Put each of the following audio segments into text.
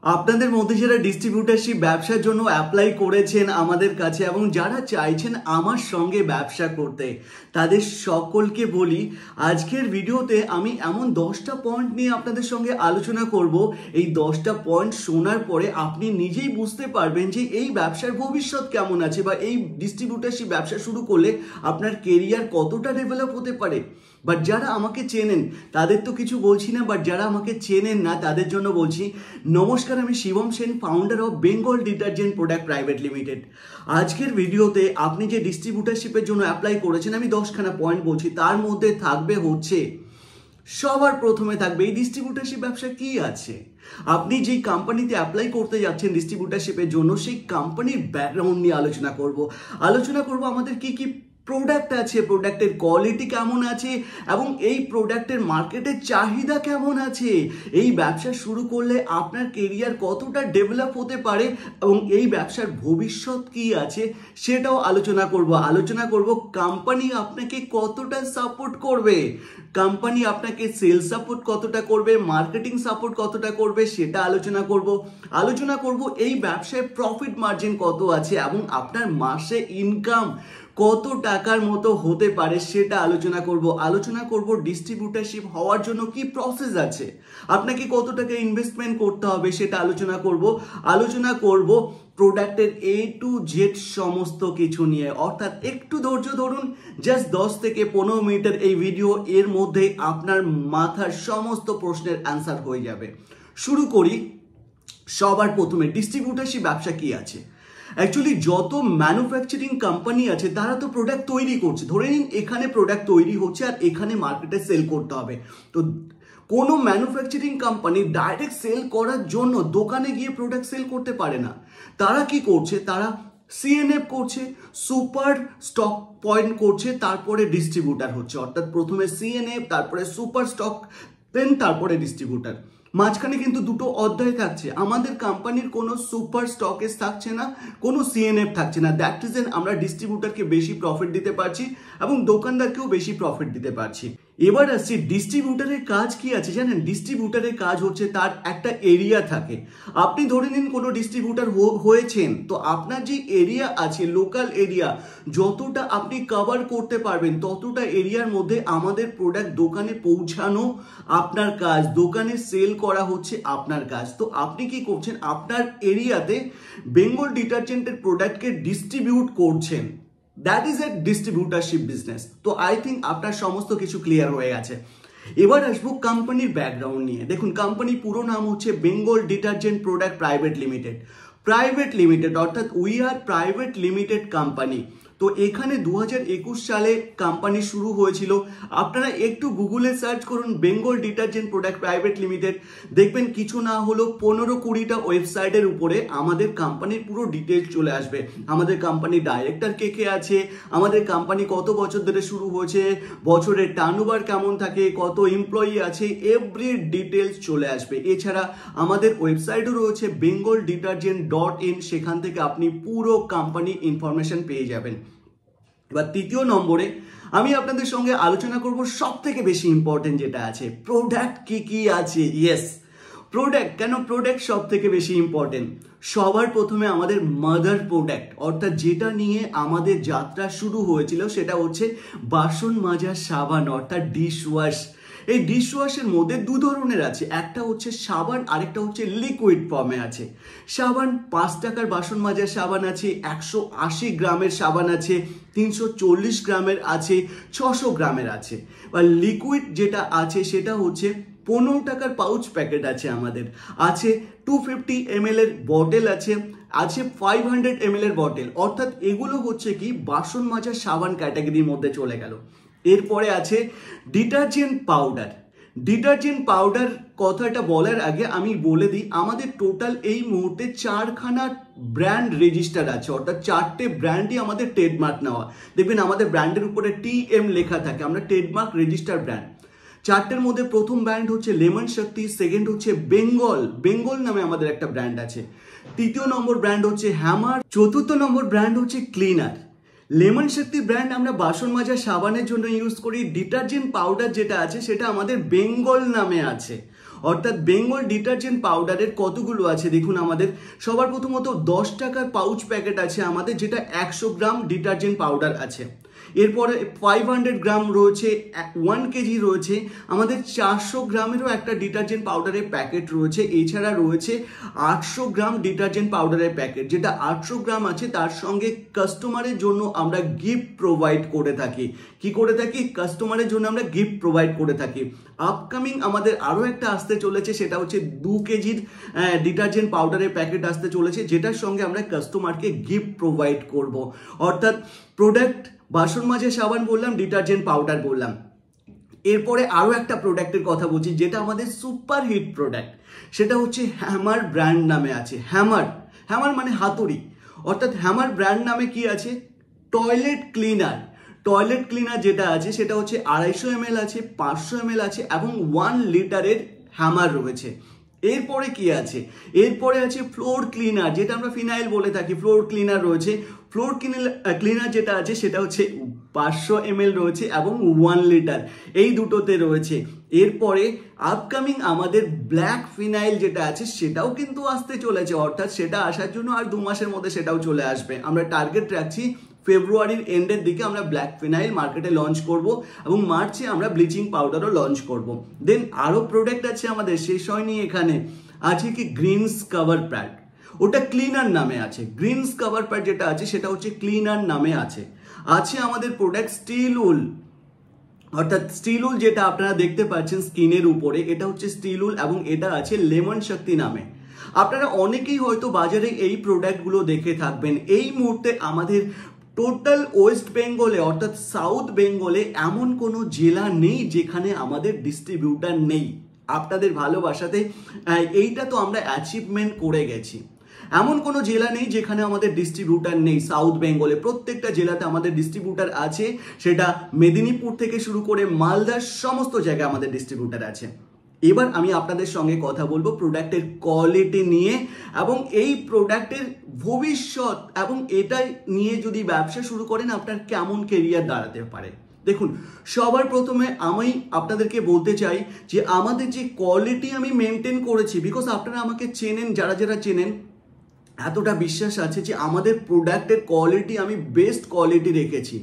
আপনাদের মধ্যে যারা ডিস্ট্রিবিউটারশিপ ব্যবসার জন্য অ্যাপ্লাই করেছেন আমাদের কাছে এবং যারা চাইছেন আমার সঙ্গে ব্যবসা করতে, তাদের সকলকে বলি আজকের ভিডিওতে আমি এমন 10টা পয়েন্ট নিয়ে আপনাদের সঙ্গে আলোচনা করব। এই 10টা পয়েন্ট শোনার পরে আপনি নিজেই বুঝতে পারবেন যে এই ব্যবসার ভবিষ্যৎ কেমন আছে বা এই ডিস্ট্রিবিউটারশিপ ব্যবসা শুরু করলে আপনার কেরিয়ার কতটা ডেভেলপ হতে পারে। বাট যারা আমাকে চেনেন তাদের তো কিছু বলছি না, বাট যারা আমাকে চেনেন না তাদের জন্য বলছি। নমস্কার, আমি Shivam Sen, founder of Bengal detergent product private limited. আজকের ভিডিওতে আপনি যে ডিস্ট্রিবিউটারশিপের জন্য অ্যাপ্লাই করেছেন আমি 10খানা পয়েন্ট বলছি, তার মধ্যে থাকবে হচ্ছে সবার প্রথমে থাকবে এই ডিস্ট্রিবিউটারশিপ ব্যবসা কি আছে। আপনি যেই কোম্পানিতে অ্যাপ্লাই করতে যাচ্ছেন ডিস্ট্রিবিউটারশিপের জন্য সেই কোম্পানির ব্যাকগ্রাউন্ড নিয়ে আলোচনা করব আমাদের কি কি প্রোডাক্ট আছে, প্রোডাক্টের কোয়ালিটি কেমন আছে এবং এই প্রোডাক্টের মার্কেটের চাহিদা কেমন আছে। এই ব্যবসা শুরু করলে আপনার কেরিয়ার কতটা ডেভেলপ হতে পারে এবং এই ব্যবসার ভবিষ্যৎ কি আছে সেটাও আলোচনা করব। কোম্পানি আপনাকে কতটা সাপোর্ট করবে, কোম্পানি আপনাকে সেলস সাপোর্ট কতটা করবে, মার্কেটিং সাপোর্ট কতটা করবে সেটা আলোচনা করব এই ব্যবসায় প্রফিট মার্জিন কত আছে এবং আপনার মাসে ইনকাম কত টাকার মতো হতে পারে সেটা আলোচনা করব ডিস্ট্রিবিউটারশিপ হওয়ার জন্য কি প্রসেস আছে, আপনাকে কত টাকা ইনভেস্টমেন্ট করতে হবে সেটা আলোচনা করব প্রোডাক্টের A to Z সমস্ত কিছু নিয়ে। অর্থাৎ একটু ধৈর্য ধরুন, জাস্ট 10 থেকে 15 মিনিটের এই ভিডিও, এর মধ্যে আপনার মাথার সমস্ত প্রশ্নের অ্যান্সার হয়ে যাবে। শুরু করি। সবার প্রথমে ডিস্ট্রিবিউটারশিপ ব্যবসা কি আছে। অ্যাকচুয়ালি যত ম্যানুফ্যাকচারিং কোম্পানি আছে তারা তো প্রোডাক্ট তৈরি করছে। ধরে নিন এখানে প্রোডাক্ট তৈরি হচ্ছে আর এখানে মার্কেটে সেল করতে হবে। তো কোনো ম্যানুফ্যাকচারিং কোম্পানি ডাইরেক্ট সেল করার জন্য দোকানে গিয়ে প্রোডাক্ট সেল করতে পারে না। তারা কি করছে, তারা CNF করছে, সুপার স্টক পয়েন্ট করছে, তারপরে ডিস্ট্রিবিউটার হচ্ছে। অর্থাৎ প্রথমে CNF, তারপরে সুপার স্টক, দেন তারপরে ডিস্ট্রিবিউটার। মাঝখানে কিন্তু দুটো অধ্যায় থাকছে। আমাদের কোম্পানির কোনো সুপার স্টকেজ থাকছে না, কোনো CNF থাকছে না। দ্যাট রিজন আমরা ডিস্ট্রিবিউটারকে বেশি প্রফিট দিতে পারছি এবং দোকানদারকেও বেশি প্রফিট দিতে পারছি। এবার আসছি ডিস্ট্রিবিউটারের কাজ কি আছে জানেন। ডিস্ট্রিবিউটারের কাজ হচ্ছে তার একটা এরিয়া থাকে। আপনি ধরে নিন কোনো ডিস্ট্রিবিউটার হয়েছেন, তো আপনার যে এরিয়া আছে, লোকাল এরিয়া, যতটা আপনি কভার করতে পারবেন ততটা এরিয়ার মধ্যে আমাদের প্রোডাক্ট দোকানে পৌঁছানো আপনার কাজ, দোকানে সেল করা হচ্ছে আপনার কাজ। তো আপনি কি করছেন, আপনার এরিয়াতে বেঙ্গল ডিটারজেন্টের প্রোডাক্টকে ডিস্ট্রিবিউট করছেন। That is a distributorship business. তো আই থিঙ্ক আপনার সমস্ত কিছু ক্লিয়ার হয়ে গেছে। এবার আসবো কোম্পানির ব্যাকগ্রাউন্ড নিয়ে। দেখুন, কোম্পানির পুরো নাম হচ্ছে Bengal detergent product private limited, অর্থাৎ we are private limited company. তো এখানে 2021 সালে কোম্পানি শুরু হয়েছিল। আপনারা একটু গুগলে সার্চ করুন Bengal detergent product private limited, দেখবেন কিছু না হলো 15-20টা ওয়েবসাইটের উপরে আমাদের কোম্পানির পুরো ডিটেলস চলে আসবে। আমাদের কোম্পানির ডাইরেক্টর কে কে আছে, আমাদের কোম্পানি কত বছর ধরে শুরু হয়েছে, বছরের টার্নওভার কেমন থাকে, কত এমপ্লয়ি আছে, এভরি ডিটেলস চলে আসবে। এছাড়া আমাদের ওয়েবসাইটও রয়েছে bengaldetergent.in, সেখান থেকে আপনি পুরো কোম্পানি ইনফরমেশন পেয়ে যাবেন। এবার তৃতীয় নম্বরে আমি আপনাদের সঙ্গে আলোচনা করব সব থেকে বেশি ইম্পর্টেন্ট যেটা আছে, প্রোডাক্ট কি কি আছে। Yes, product. কেন প্রোডাক্ট সব থেকে বেশি ইম্পর্টেন্ট? সবার প্রথমে আমাদের মাদার প্রোডাক্ট, অর্থাৎ যেটা নিয়ে আমাদের যাত্রা শুরু হয়েছিল, সেটা হচ্ছে বাসন মাজার সাবান, অর্থাৎ ডিশওয়াশ। এই ডিশওয়াশের মধ্যে দু ধরনের আছে, একটা হচ্ছে সাবান, আরেকটা হচ্ছে লিকুইড ফর্মে আছে। সাবান 5 টাকার বাসন মাজার সাবান আছে, 180 গ্রামের সাবান আছে, 340 গ্রামের আছে, 600 গ্রামের আছে। আর লিকুইড যেটা আছে সেটা হচ্ছে 15 টাকার পাউচ প্যাকেট আছে, আমাদের আছে 250 ml এর বটেল আছে 500 ml এর বটেল। অর্থাৎ এগুলো হচ্ছে কি বাসন মাজার সাবান ক্যাটাগরির মধ্যে চলে গেল। এরপরে আছে ডিটারজেন্ট পাউডার কথাটা বলার আগে আমি বলে দিই, আমাদের টোটাল এই মুহূর্তে 4খানা ব্র্যান্ড রেজিস্টার আছে, অর্থাৎ 4টে ব্র্যান্ডই আমাদের ট্রেডমার্ক নেওয়া। দেখবেন আমাদের ব্র্যান্ডের উপরে TM লেখা থাকে, আমরা ট্রেডমার্ক রেজিস্টার ব্র্যান্ড। 4টের মধ্যে প্রথম ব্র্যান্ড হচ্ছে লেমন শক্তি, সেকেন্ড হচ্ছে বেঙ্গল নামে আমাদের একটা ব্র্যান্ড আছে, তৃতীয় নম্বর ব্র্যান্ড হচ্ছে হ্যামার, চতুর্থ নম্বর ব্র্যান্ড হচ্ছে ক্লিনার। লেমন শক্তি ব্র্যান্ড আমরা বাসন মাজা সাবানের জন্য ইউজ করি। ডিটারজেন্ট পাউডার যেটা আছে সেটা আমাদের বেঙ্গল নামে আছে। অর্থাৎ বেঙ্গল ডিটারজেন্ট পাউডারের কতগুলো আছে দেখুন। আমাদের সবার প্রথমত 10 টাকার পাউচ প্যাকেট আছে আমাদের, যেটা 100 গ্রাম ডিটারজেন্ট পাউডার আছে। এরপরে 500 গ্রাম রয়েছে, 1 কেজি রয়েছে, আমাদের 400 গ্রামেরও একটা ডিটারজেন্ট পাউডারের প্যাকেট রয়েছে। এছাড়া রয়েছে 800 গ্রাম ডিটারজেন্ট পাউডারের প্যাকেট, যেটা 800 গ্রাম আছে তার সঙ্গে কাস্টমারের জন্য আমরা গিফট প্রোভাইড করে থাকি। কি করে থাকি? কাস্টমারের জন্য আমরা গিফট প্রোভাইড করে থাকি। আপকামিং আমাদের আরও একটা আসতে চলেছে, সেটা হচ্ছে 2 কেজির ডিটারজেন্ট পাউডারের প্যাকেট আসতে চলেছে, যেটার সঙ্গে আমরা কাস্টমারকে গিফট প্রোভাইড করব। অর্থাৎ প্রোডাক্ট বাসন মাজা সাবান বললাম, ডিটারজেন্ট পাউডার বললাম। এরপরে আরও একটা প্রোডাক্টের কথা বলছি, যেটা আমাদের সুপার হিট প্রোডাক্ট, সেটা হচ্ছে হ্যামার ব্র্যান্ড নামে আছে। হ্যামার মানে হাতুড়ি, অর্থাৎ হ্যামার ব্র্যান্ড নামে কি আছে? টয়লেট ক্লিনার যেটা আছে সেটা হচ্ছে 250 ml আছে, 500 ml আছে এবং 1 লিটারের হ্যামার রয়েছে। এরপরে কি আছে? এরপরে আছে ফ্লোর ক্লিনার, যেটা আমরা ফিনাইল বলে থাকি। ফ্লোর ক্লিনার রয়েছে। ফ্লোর ক্লিনার যেটা আছে সেটা হচ্ছে 500 ml রয়েছে এবং 1 লিটার, এই দুটোতে রয়েছে। এরপরে আপকামিং আমাদের ব্ল্যাক ফিনাইল যেটা আছে সেটাও কিন্তু আসতে চলেছে, অর্থাৎ সেটা আসার জন্য আর 2 মাসের মধ্যে সেটাও চলে আসবে। আমরা টার্গেট রাখছি ফেব্রুয়ারির এন্ডের দিকে আমরা ব্ল্যাক ফিনাইল মার্কেটে লঞ্চ করব এবং মার্চে আমরা ব্লিচিং পাউডারও লঞ্চ করব। দেন আরও প্রোডাক্ট আছে আমাদের, শেষ হয়নি এখানে। আছে কি গ্রিনস কভার প্যাড, ওটা ক্লিনার নামে আছে। গ্রিনস কভার প্যাড যেটা আছে সেটা হচ্ছে ক্লিনার নামে আছে। আছে আমাদের প্রোডাক্ট স্টিল উল, অর্থাৎ স্টিল উল যেটা আপনারা দেখতে পাচ্ছেন স্কিনের উপরে, এটা হচ্ছে স্টিল উল এবং এটা আছে লেমন শক্তি নামে। আপনারা অনেকেই হয়তো বাজারে এই প্রোডাক্টগুলো দেখে থাকবেন। এই মুহূর্তে আমাদের টোটাল ওয়েস্ট বেঙ্গলে অর্থাৎ সাউথ বেঙ্গলে এমন কোনো জেলা নেই যেখানে আমাদের ডিস্ট্রিবিউটার নেই। আপনাদের ভালোবাসাতে এইটা তো আমরা অ্যাচিভমেন্ট করে গেছি। এমন কোনো জেলা নেই যেখানে আমাদের ডিস্ট্রিবিউটার নেই। সাউথ বেঙ্গলে প্রত্যেকটা জেলাতে আমাদের ডিস্ট্রিবিউটার আছে, সেটা মেদিনীপুর থেকে শুরু করে মালদার সমস্ত জায়গায় আমাদের ডিস্ট্রিবিউটার আছে। এবার আমি আপনাদের সঙ্গে কথা বলবো প্রোডাক্টের কোয়ালিটি নিয়ে এবং এই প্রোডাক্টের ভবিষ্যৎ, এবং এটা নিয়ে যদি ব্যবসা শুরু করেন আপনার কেমন কেরিয়ার দাঁড়াতে পারে। দেখুন, সবার প্রথমে আমি আপনাদেরকে বলতে চাই যে আমাদের যে কোয়ালিটি আমি মেনটেন করেছি, বিকজ আপনারা আমাকে চেনেন, যারা যারা চেনেন, এতটা বিশ্বাস আছে যে আমাদের প্রোডাক্টের কোয়ালিটি আমি বেস্ট কোয়ালিটি রেখেছি।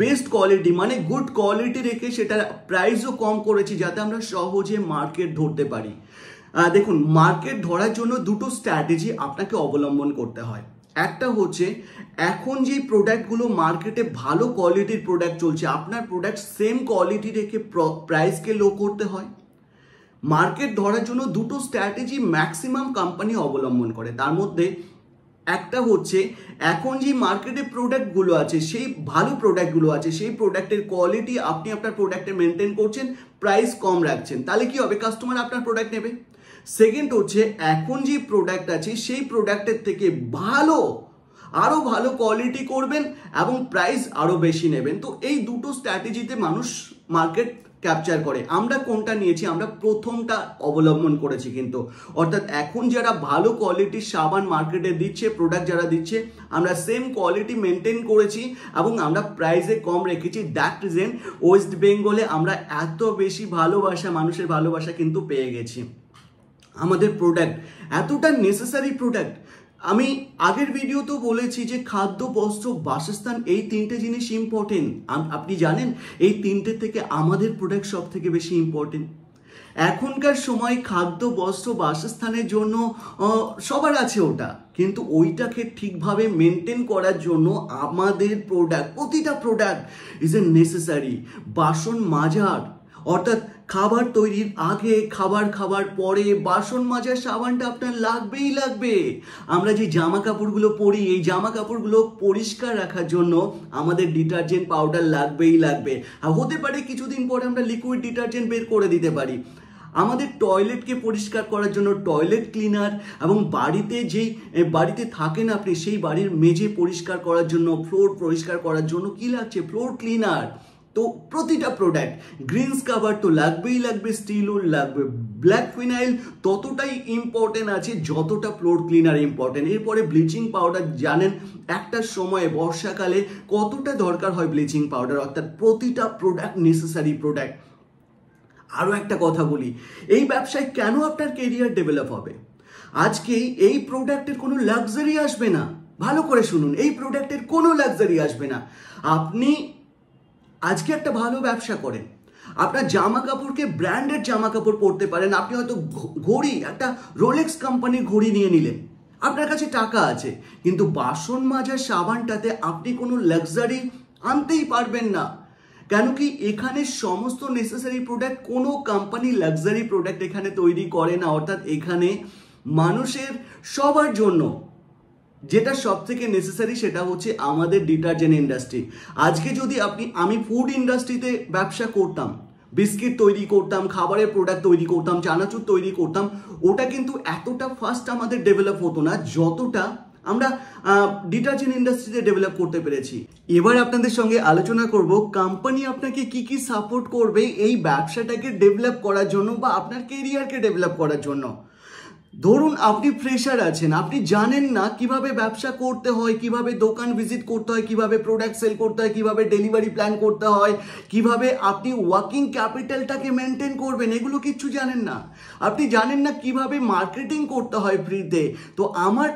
বেস্ট কোয়ালিটি মানে গুড কোয়ালিটি রেখে সেটার প্রাইসও কম করেছি, যাতে আমরা সহজে মার্কেট ধরতে পারি। দেখুন, মার্কেট ধরার জন্য দুটো স্ট্র্যাটেজি আপনাকে অবলম্বন করতে হয়। একটা হচ্ছে এখন যে প্রোডাক্টগুলো মার্কেটে ভালো কোয়ালিটির প্রোডাক্ট চলছে, আপনার প্রোডাক্ট সেম কোয়ালিটি রেখে প্রাইসকে লো করতে হয়। মার্কেট ধরার জন্য দুটো স্ট্র্যাটেজি ম্যাক্সিমাম কোম্পানি অবলম্বন করে। তার মধ্যে একটা হচ্ছে এখন যে মার্কেটে প্রোডাক্টগুলো আছে, সেই ভালো প্রোডাক্টগুলো আছে, সেই প্রোডাক্টের কোয়ালিটি আপনি আপনার প্রোডাক্টে মেনটেন করছেন, প্রাইস কম রাখছেন, তাহলে কি হবে? কাস্টমার আপনার প্রোডাক্ট নেবে। সেকেন্ড হচ্ছে এখন যে প্রোডাক্ট আছে সেই প্রোডাক্টের থেকে ভালো, আরও ভালো কোয়ালিটি করবেন এবং প্রাইস আরও বেশি নেবেন। তো এই দুটো স্ট্র্যাটেজিতে মানুষ মার্কেট ক্যাপচার করে। আমরা কোনটা নিয়েছি? আমরা প্রথমটা অবলম্বন করেছি কিন্তু, অর্থাৎ এখন যারা ভালো কোয়ালিটির সাবান মার্কেটে দিচ্ছে, প্রোডাক্ট যারা দিচ্ছে, আমরা সেম কোয়ালিটি মেনটেন করেছি এবং আমরা প্রাইসে কম রেখেছি। দ্যাট রিজন ওয়েস্ট বেঙ্গলে আমরা এত বেশি ভালোবাসা, মানুষের ভালোবাসা কিন্তু পেয়ে গেছি। আমাদের প্রোডাক্ট এতটা নেসেসারি প্রোডাক্ট। আমি আগের ভিডিওতেও বলেছি যে খাদ্য, বস্ত্র, বাসস্থান, এই তিনটে জিনিস ইম্পর্টেন্ট। আপনি জানেন এই তিনটে থেকে আমাদের প্রোডাক্ট সব থেকে বেশি ইম্পর্টেন্ট। এখনকার সময় খাদ্য, বস্ত্র, বাসস্থানের জন্য সবার আছে ওটা, কিন্তু ওইটাকে ঠিকভাবে মেনটেন করার জন্য আমাদের প্রোডাক্ট, প্রতিটা প্রোডাক্ট ইজ এ নেসেসারি। বাসন মাজার, অর্থাৎ খাবার তৈরির আগে, খাবার পরে বাসন মাজার সাবানটা আপনার লাগবেই লাগবে। আমরা যে জামা কাপড়গুলো পরি, এই জামা কাপড়গুলো পরিষ্কার রাখার জন্য আমাদের ডিটারজেন্ট পাউডার লাগবেই লাগবে। আর হতে পারে কিছুদিন পরে আমরা লিকুইড ডিটারজেন্ট বের করে দিতে পারি। আমাদের টয়লেটকে পরিষ্কার করার জন্য টয়লেট ক্লিনার, এবং বাড়িতে থাকেন আপনি, সেই বাড়ির মেঝে পরিষ্কার করার জন্য, ফ্লোর পরিষ্কার করার জন্য কি লাগছে? Floor cleaner. তো প্রতিটা প্রোডাক্ট, গ্রিনস কভার তো লাগবেই লাগবে, স্টিল উল লাগবে, ব্ল্যাক ফিনাইল ততটাই ইম্পর্টেন্ট আছে যতটা ফ্লোর ক্লিনার ইম্পর্টেন্ট। এরপরে ব্লিচিং পাউডার, জানেন একটা সময়ে বর্ষাকালে কতটা দরকার হয় ব্লিচিং পাউডার, অর্থাৎ প্রতিটা প্রোডাক্ট নেসেসারি প্রোডাক্ট। আরও একটা কথা বলি, এই ব্যবসায় কেন আপনার কেরিয়ার ডেভেলপ হবে। আজকে এই প্রোডাক্টের কোনো লাক্সারি আসবে না, ভালো করে শুনুন, এই প্রোডাক্টের কোনো লাক্সারি আসবে না। আপনি আজকে একটা ভালো ব্যবসা করেন, আপনার জামা কাপড়কে ব্র্যান্ডেড জামা কাপড় পরতে পারেন, আপনি হয়তো ঘড়ি, একটা রোলেক্স কোম্পানির ঘড়ি নিয়ে নিলেন, আপনার কাছে টাকা আছে, কিন্তু বাসন মাজার সাবানটাতে আপনি কোনো লাক্সারি আনতেই পারবেন না। কেন কি এখানে সমস্ত নেসেসারি প্রোডাক্ট, কোনো কোম্পানি লাক্সারি প্রোডাক্ট এখানে তৈরি করে না। অর্থাৎ এখানে মানুষের সবার জন্য যেটা সব থেকে নেসেসারি সেটা হচ্ছে আমাদের ডিটারজেন্ট ইন্ডাস্ট্রি। আজকে যদি আমি ফুড ইন্ডাস্ট্রিতে ব্যবসা করতাম, বিস্কিট তৈরি করতাম, খাবারের প্রোডাক্ট তৈরি করতাম, চানাচুর তৈরি করতাম, ওটা কিন্তু এতটা ফাস্ট আমাদের ডেভেলপ হতো না যতটা আমরা ডিটারজেন্ট ইন্ডাস্ট্রিতে ডেভেলপ করতে পেরেছি। এবার আপনাদের সঙ্গে আলোচনা করব কোম্পানি আপনাকে কি কি সাপোর্ট করবে এই ব্যবসাটাকে ডেভেলপ করার জন্য বা আপনার কেরিয়ারকে ডেভেলপ করার জন্য। ধরুন আপনি ফ্রেশার আছেন, আপনি জানেন না কিভাবে ব্যবসা করতে হয়, কিভাবে দোকান ভিজিট করতে হয়, কিভাবে প্রোডাক্ট সেল করতে হয়, কিভাবে ডেলিভারি প্ল্যান করতে হয়, কিভাবে আপনি ওয়ার্কিং ক্যাপিটালটাকে মেনটেন করবেন, এগুলো কিচ্ছু জানেন না। আপনি জানেন না কিভাবে মার্কেটিং করতে হয় ফ্রিতে। তো আমার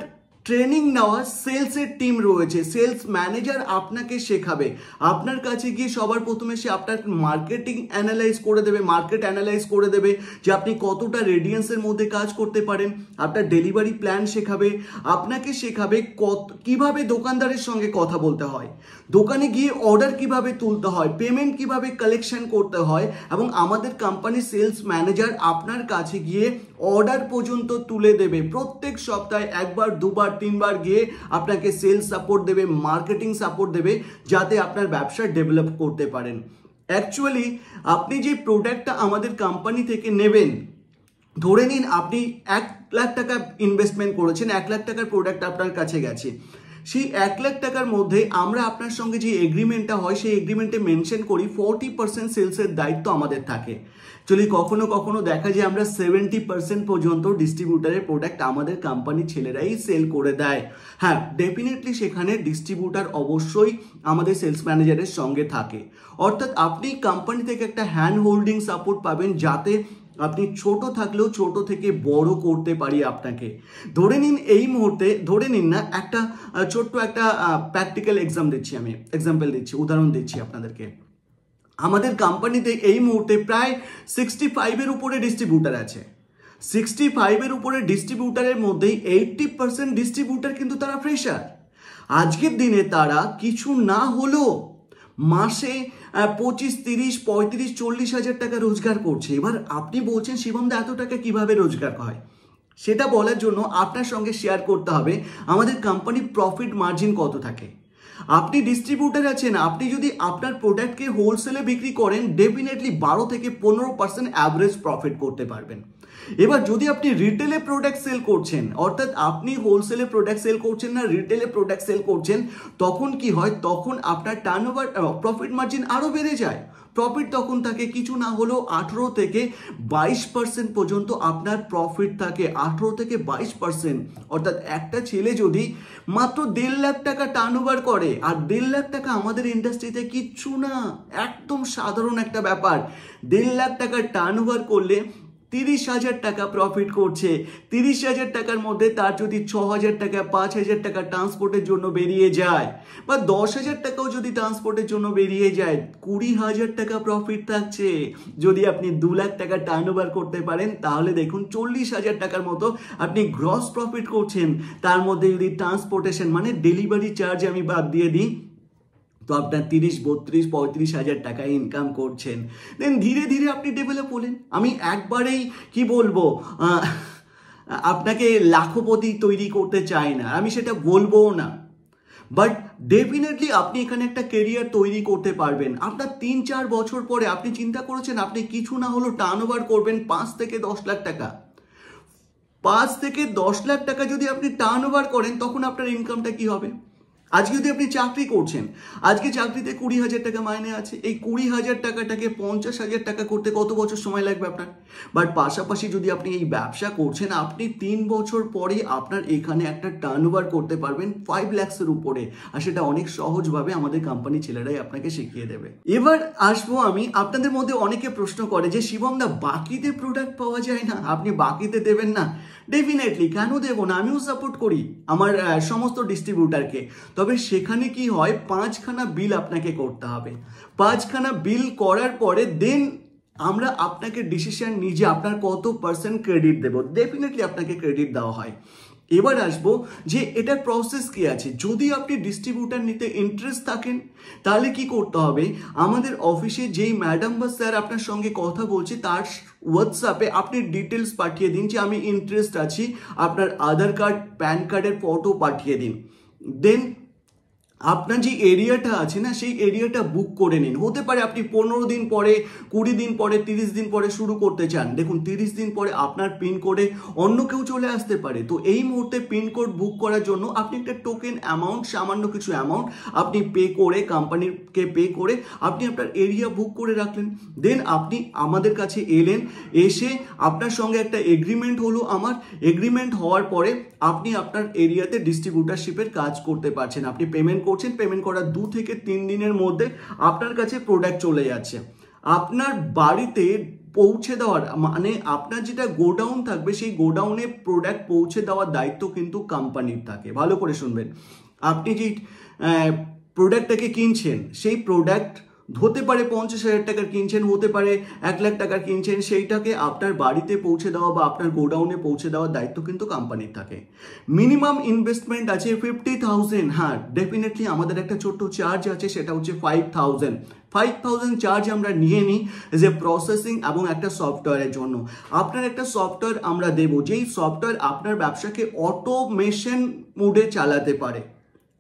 ট্রেনিং নেওয়া সেলসের টিম রয়েছে, সেলস ম্যানেজার আপনাকে শেখাবে। আপনার কাছে গিয়ে সবার প্রথমে সে আপনার মার্কেটিং অ্যানালাইজ করে দেবে, মার্কেট অ্যানালাইজ করে দেবে যে আপনি কতটা রেডিয়েন্সের মধ্যে কাজ করতে পারেন। আপনার ডেলিভারি প্ল্যান শেখাবে, আপনাকে শেখাবে কিভাবে দোকানদারের সঙ্গে কথা বলতে হয়, দোকানে গিয়ে অর্ডার কিভাবে তুলতে হয়, পেমেন্ট কিভাবে কালেকশন করতে হয়। এবং আমাদের কোম্পানির সেলস ম্যানেজার আপনার কাছে গিয়ে অর্ডার পর্যন্ত তুলে দেবে। প্রত্যেক সপ্তাহে একবার, দুবার, তিনবার গিয়ে আপনাকে সেলস সাপোর্ট দেবে, মার্কেটিং সাপোর্ট দেবে, যাতে আপনার ব্যবসা ডেভেলপ করতে পারেন। অ্যাকচুয়ালি আপনি যে প্রোডাক্টটা আমাদের কোম্পানি থেকে নেবেন, ধরে নিন আপনি 1,00,000 টাকা ইনভেস্টমেন্ট করেছেন, 1,00,000 টাকার প্রোডাক্ট আপনার কাছে গেছে। সেই 1,00,000 টাকার মধ্যে আমরা আপনার সঙ্গে যে এগ্রিমেন্টটা হয় সেই এগ্রিমেন্টে মেনশন করি 40% সেলসের দায়িত্ব আমাদের থাকে। চলি কখনো কখনো দেখা যায় আমরা 70% পর্যন্ত ডিস্ট্রিবিউটারের প্রোডাক্ট আমাদের কোম্পানির ছেলেরাই সেল করে দেয়। হ্যাঁ, ডেফিনেটলি সেখানে ডিস্ট্রিবিউটার অবশ্যই আমাদের সেলস ম্যানেজারের সঙ্গে থাকে। অর্থাৎ আপনি কোম্পানি থেকে একটা হ্যান্ড হোল্ডিং সাপোর্ট পাবেন, যাতে আপনি ছোট থাকলেও ছোট থেকে বড় করতে পারি আপনাকে। ধরে নিন এই মুহূর্তে, ধরে নিন না একটা ছোট্ট একটা প্র্যাকটিক্যাল এক্সাম্পল দিচ্ছি, উদাহরণ দিচ্ছি আপনাদেরকে। আমাদের কোম্পানিতে এই মুহূর্তে প্রায় 65-এর উপরে ডিস্ট্রিবিউটার আছে। 65-এর উপরে ডিস্ট্রিবিউটারের মধ্যেই 80% ডিস্ট্রিবিউটার কিন্তু তারা ফ্রেশার। আজকের দিনে তারা কিছু না হলেও মাসে 25, 30, 35, 40 হাজার টাকা রোজগার করছে। এবার আপনি বলছেন শিবমদা এত টাকা কিভাবে রোজগার হয়? সেটা বলার জন্য আপনার সঙ্গে শেয়ার করতে হবে আমাদের কোম্পানির প্রফিট মার্জিন কত থাকে। আপনি ডিস্ট্রিবিউটার আছেন, আপনি যদি আপনার প্রোডাক্টকে হোলসেলে বিক্রি করেন, ডেফিনেটলি 12 থেকে 15% অ্যাভারেজ প্রফিট করতে পারবেন। এবার যদি আপনি রিটেলে প্রোডাক্ট সেল করছেন, অর্থাৎ আপনি হোলসেলে প্রোডাক্ট সেল করছেন না, রিটেলে প্রোডাক্ট সেল করছেন, তখন কি হয়, তখন আপনার টার্নওভার প্রফিট মার্জিন আরও বেড়ে যায়। প্রফিট তখন থাকে কিছু না হলেও 18 থেকে 22% পর্যন্ত আপনার প্রফিট থাকে। 18 থেকে 22%, অর্থাৎ একটা ছেলে যদি মাত্র 1.5 লাখ টাকা টার্নওভার করে, আর 1.5 লাখ টাকা আমাদের ইন্ডাস্ট্রিতে কিচ্ছু না, একদম সাধারণ একটা ব্যাপার। 1.5 লাখ টাকা টার্নওভার করলে 30,000 টাকা প্রফিট করছে। 30,000 টাকার মধ্যে তার যদি 6,000 টাকা, 5,000 টাকা ট্রান্সপোর্টের জন্য বেরিয়ে যায়, বা 10,000 টাকাও যদি ট্রান্সপোর্টের জন্য বেরিয়ে যায়, 20,000 টাকা প্রফিট থাকছে। যদি আপনি 2 লাখ টাকা টার্নওভার করতে পারেন, তাহলে দেখুন 40,000 টাকার মতো আপনি গ্রস প্রফিট করছেন। তার মধ্যে যদি ট্রান্সপোর্টেশন মানে ডেলিভারি চার্জ আমি বাদ দিয়ে দিই, তো আপনার 30, 32, 35,000 টাকা ইনকাম করছেন। দেন ধীরে ধীরে আপনি ডেভেলপ হলেন। আমি একবারেই কি বলবো, আপনাকে লাখপতি তৈরি করতে চাই না, আমি সেটা বলবো না, বাট ডেফিনেটলি আপনি এখানে একটা কেরিয়ার তৈরি করতে পারবেন। আপনার 3-4 বছর পরে আপনি চিন্তা করেছেন আপনি কিছু না হলেও টার্নওভার করবেন 5 থেকে 10 লাখ টাকা। 5 থেকে 10 লাখ টাকা যদি আপনি টার্নওভার করেন, তখন আপনার ইনকামটা কি হবে? আজকে যদি আপনি চাকরি করছেন, আজকে চাকরিতে 20,000 টাকা মাইনে আছে, এই 20,000 টাকাটাকে 50,000 টাকা করতে কত বছর সময় লাগবে আপনার? বাট পাশাপাশি যদি আপনি এই ব্যবসা করছেন, আপনি 3 বছর পরে আপনার এখানে একটা টার্নওভার করতে পারবেন 5 লাখসের উপরে, আর সেটা অনেক সহজভাবে আমাদের কোম্পানি ছেলেরাই আপনাকে শিখিয়ে দেবে। এবার আসবো আমি, আপনাদের মধ্যে অনেকে প্রশ্ন করে যে শিবম দা, বাকিতে প্রোডাক্ট পাওয়া যায় না, আপনি বাকিতে দেবেন না? ডেফিনেটলি, কেন দেবো না, আমিও সাপোর্ট করি আমার সমস্ত ডিস্ট্রিবিউটারকে। তবে সেখানে কি হয়, 5খানা বিল আপনাকে করতে হবে। 5খানা বিল করার পরে দেন আমরা আপনাকে ডিসিশন নিই যে আপনার কত পার্সেন্ট ক্রেডিট দেবো। ডেফিনেটলি আপনাকে ক্রেডিট দেওয়া হয়। এবার আসবো যে এটার প্রসেস কি আছে। যদি আপনি ডিস্ট্রিবিউটার নিতে ইন্টারেস্ট থাকেন, তাহলে কি করতে হবে, আমাদের অফিসে যেই ম্যাডাম বা স্যার আপনার সঙ্গে কথা বলছে তার হোয়াটসঅ্যাপে আপনি ডিটেলস পাঠিয়ে দিন যে আমি ইন্টারেস্ট আছি, আপনার আধার কার্ড, প্যান কার্ডের ফটো পাঠিয়ে দিন। দেন আপনার যে এরিয়াটা আছে না, সেই এরিয়াটা বুক করে নিন। হতে পারে আপনি 15 দিন পরে, 20 দিন পরে, 30 দিন পরে শুরু করতে চান। দেখুন, 30 দিন পরে আপনার পিনকোডে অন্য কেউ চলে আসতে পারে। তো এই মুহূর্তে পিনকোড বুক করার জন্য আপনি একটা টোকেন অ্যামাউন্ট, সামান্য কিছু অ্যামাউন্ট আপনি পে করে, কোম্পানিকে পে করে আপনি আপনার এরিয়া বুক করে রাখলেন। দেন আপনি আমাদের কাছে এলেন, এসে আপনার সঙ্গে একটা এগ্রিমেন্ট হলো। আমার এগ্রিমেন্ট হওয়ার পরে আপনি আপনার এরিয়াতে ডিস্ট্রিবিউটারশিপের কাজ করতে পারছেন। আপনি পেমেন্ট করছেন, পেমেন্ট করার 2 থেকে 3 দিনের মধ্যে আপনার কাছে প্রোডাক্ট চলে যাচ্ছে। আপনার বাড়িতে পৌঁছে দেওয়ার মানে আপনার যেটা গোডাউন থাকবে, সেই গোডাউনে প্রোডাক্ট পৌঁছে দেওয়ার দায়িত্ব কিন্তু কোম্পানির থাকে। ভালো করে শুনবেন, আপনি যেই প্রোডাক্টটাকে কিনছেন, সেই প্রোডাক্ট হতে পারে 50,000 টাকার কিনছেন, হতে পারে 1 লাখ টাকার কিনছেন, সেইটাকে আপনার বাড়িতে পৌঁছে দেওয়া বা আপনার গোডাউনে পৌঁছে দেওয়ার দায়িত্ব কিন্তু কোম্পানির থাকে। মিনিমাম ইনভেস্টমেন্ট আছে 50,000। হ্যাঁ, ডেফিনেটলি আমাদের একটা ছোট্ট চার্জ আছে, সেটা হচ্ছে 5,000 চার্জ আমরা নিয়ে নিই যে প্রসেসিং এবং একটা সফটওয়্যারের জন্য। আপনার একটা সফটওয়্যার আমরা দেবো, যেই সফটওয়্যার আপনার ব্যবসাকে অটোমেশন মোডে চালাতে পারে।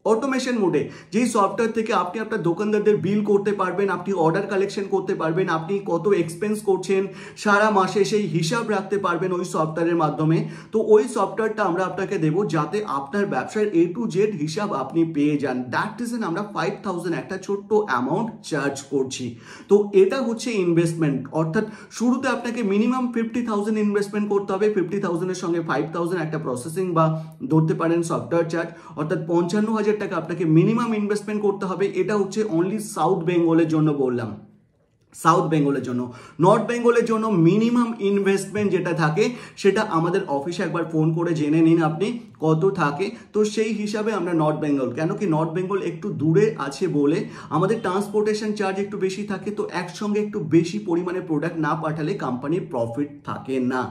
অটোমেশন মোডে, যেই সফটওয়্যার থেকে আপনি আপনার দোকানদারদের বিল করতে পারবেন, আপনি অর্ডার কালেকশন করতে পারবেন, আপনি কত এক্সপেন্স করছেন সারা মাসে সেই হিসাব রাখতে পারবেন ওই সফটওয়্যারের মাধ্যমে। তো ওই সফটওয়্যারটা আমরা আপনাকে দেবো, যাতে আপনার ব্যবসার A to Z হিসাব আপনি পেয়ে যান। দ্যাট রিজন আমরা 5,000 একটা ছোট্ট অ্যামাউন্ট চার্জ করছি। তো এটা হচ্ছে ইনভেস্টমেন্ট, অর্থাৎ শুরুতে আপনাকে মিনিমাম 50,000 ইনভেস্টমেন্ট করতে হবে। 50,000-এর সঙ্গে 5,000 একটা প্রসেসিং বা ধরতে পারেন সফটওয়্যার চার্জ, অর্থাৎ 55,000 টাকা আপনাকে মিনিমাম ইনভেস্টমেন্ট করতে হবে। এটা হচ্ছে অনলি সাউথ বেঙ্গলের জন্য বললাম, সাউথ বেঙ্গলের জন্য। নর্থ বেঙ্গলের জন্য মিনিমাম ইনভেস্টমেন্ট যেটা থাকে, সেটা আমাদের অফিসে একবার ফোন করে জেনে নিন আপনি কত থাকে। তো সেই হিসাবে আমরা নর্থ বেঙ্গল, কেন কি নর্থ বেঙ্গল একটু দূরে আছে বলে আমাদের ট্রান্সপোর্টেশন চার্জ একটু বেশি থাকে। তো একসঙ্গে একটু বেশি পরিমাণে প্রোডাক্ট না পাঠালে কোম্পানির প্রফিট থাকে না।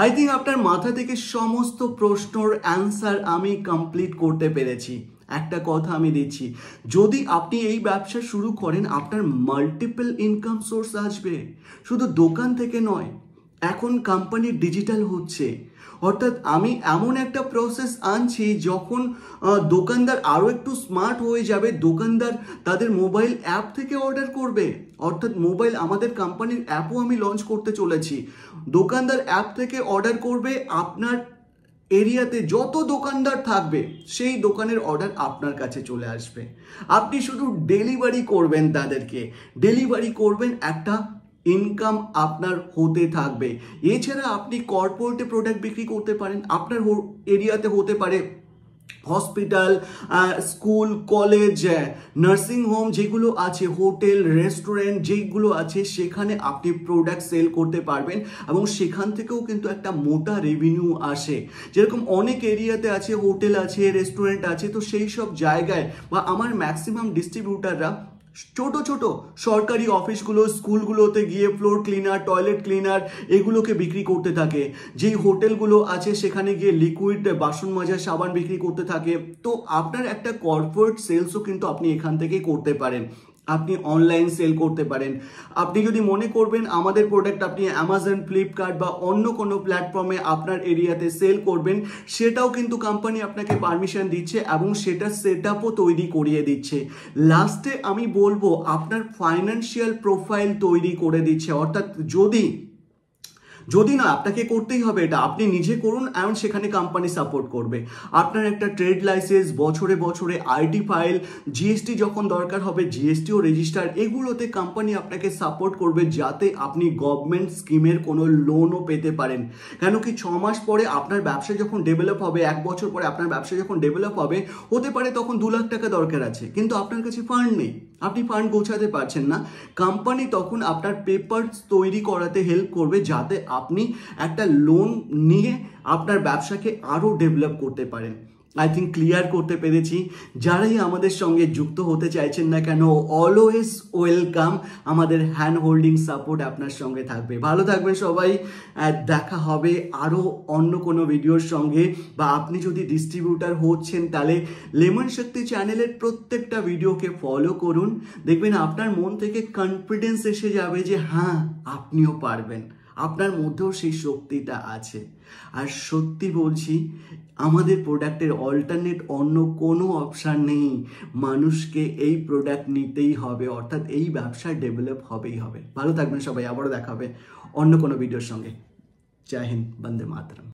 আই থিঙ্ক আপনার মাথা থেকে সমস্ত প্রশ্নের অ্যান্সার আমি কমপ্লিট করতে পেরেছি। একটা কথা আমি দিচ্ছি, যদি আপনি এই ব্যবসা শুরু করেন, আপনার মাল্টিপল ইনকাম সোর্স আসবে, শুধু দোকান থেকে নয়। এখন কোম্পানি ডিজিটাল হচ্ছে, অর্থাৎ আমি এমন একটা প্রসেস আনছি, যখন দোকানদার আরও একটু স্মার্ট হয়ে যাবে, দোকানদার তাদের মোবাইল অ্যাপ থেকে অর্ডার করবে। অর্থাৎ মোবাইল, আমাদের কোম্পানির অ্যাপও আমি লঞ্চ করতে চলেছি। দোকানদার অ্যাপ থেকে অর্ডার করবে, আপনার এরিয়াতে যত দোকানদার থাকবে সেই দোকানের অর্ডার আপনার কাছে চলে আসবে। আপনি শুধু ডেলিভারি করবেন, তাদেরকে ডেলিভারি করবেন, একটা ইনকাম আপনার হতে থাকবে। এছাড়া আপনি কর্পোরেটে প্রোডাক্ট বিক্রি করতে পারেন। আপনার এরিয়াতে হতে পারে hospital, school, college, nursing home যেগুলো আছে, হোটেল, রেস্টুরেন্ট যেগুলো আছে, সেখানে আপনি প্রোডাক্ট সেল করতে পারবেন এবং সেখান থেকেও কিন্তু একটা মোটা রেভিনিউ আসে। যেরকম অনেক এরিয়াতে আছে, হোটেল আছে, রেস্টুরেন্ট আছে, তো সেই সব জায়গায় বা আমার ম্যাক্সিমাম ডিস্ট্রিবিউটাররা ছোট ছোট সরকারি অফিসগুলো, স্কুলগুলোতে গিয়ে ফ্লোর ক্লিনার, টয়লেট ক্লিনার এগুলোকে বিক্রি করতে থাকে। যেই হোটেলগুলো আছে সেখানে গিয়ে লিকুইড বাসন মাজার সাবান বিক্রি করতে থাকে। তো আপনার একটা কর্পোরেট সেলসও কিন্তু আপনি এখান থেকে করতে পারেন। আপনি অনলাইন সেল করতে পারেন। আপনি যদি মনে করবেন আমাদের প্রোডাক্ট আপনি অ্যামাজন, ফ্লিপকার্ট বা অন্য কোনো প্ল্যাটফর্মে আপনার এরিয়াতে সেল করবেন, সেটাও কিন্তু কোম্পানি আপনাকে পারমিশন দিচ্ছে এবং সেটা সেটআপও তৈরি করিয়ে দিচ্ছে। লাস্টে আমি বলবো আপনার ফাইন্যান্সিয়াল প্রোফাইল তৈরি করে দিচ্ছে। অর্থাৎ যদি যদি না আপনাকে করতেই হবে, এটা আপনি নিজে করুন এবং সেখানে কোম্পানি সাপোর্ট করবে। আপনার একটা ট্রেড লাইসেন্স, বছরে বছরে আইটি ফাইল, জিএসটি যখন দরকার হবে জিএসটি ও রেজিস্টার, এগুলোতে কোম্পানি আপনাকে সাপোর্ট করবে যাতে আপনি গভর্নমেন্ট স্কিমের কোনো লোনও পেতে পারেন। কেন কি 6 মাস পরে আপনার ব্যবসা যখন ডেভেলপ হবে, 1 বছর পরে আপনার ব্যবসা যখন ডেভেলপ হবে, হতে পারে তখন 2 লাখ টাকা দরকার আছে, কিন্তু আপনার কাছে ফান্ড নেই, আপনি ফান্ড গোছাতে পারছেন না। কোম্পানি তখন আপনার পেপারস তৈরি করাতে হেল্প করবে যাতে আপনি একটা লোন নিয়ে আপনার ব্যবসাকে আরও ডেভেলপ করতে পারেন। আই থিঙ্ক ক্লিয়ার করতে পেরেছি। যারাই আমাদের সঙ্গে যুক্ত হতে চাইছেন না কেন, অলওয়েজ ওয়েলকাম, আমাদের হ্যান্ড হোল্ডিং সাপোর্ট আপনার সঙ্গে থাকবে। ভালো থাকবেন সবাই, দেখা হবে আরও অন্য কোনো ভিডিওর সঙ্গে। বা আপনি যদি ডিস্ট্রিবিউটার হচ্ছেন তাহলে লেমন শক্তি চ্যানেলের প্রত্যেকটা ভিডিওকে ফলো করুন, দেখবেন আপনার মন থেকে কনফিডেন্স এসে যাবে যে হ্যাঁ আপনিও পারবেন, আপনার মধ্যেও সেই শক্তিটা আছে। আর সত্যি বলছি, আমাদের প্রোডাক্টের অল্টারনেট অন্য কোনো অপশান নেই, মানুষকে এই প্রোডাক্ট নিতেই হবে, অর্থাৎ এই ব্যবসা ডেভেলপ হবেই হবে। ভালো থাকবেন সবাই, আবারও দেখা হবে অন্য কোনো ভিডিওর সঙ্গে। জয় হিন্দ, বন্দে মাতরম।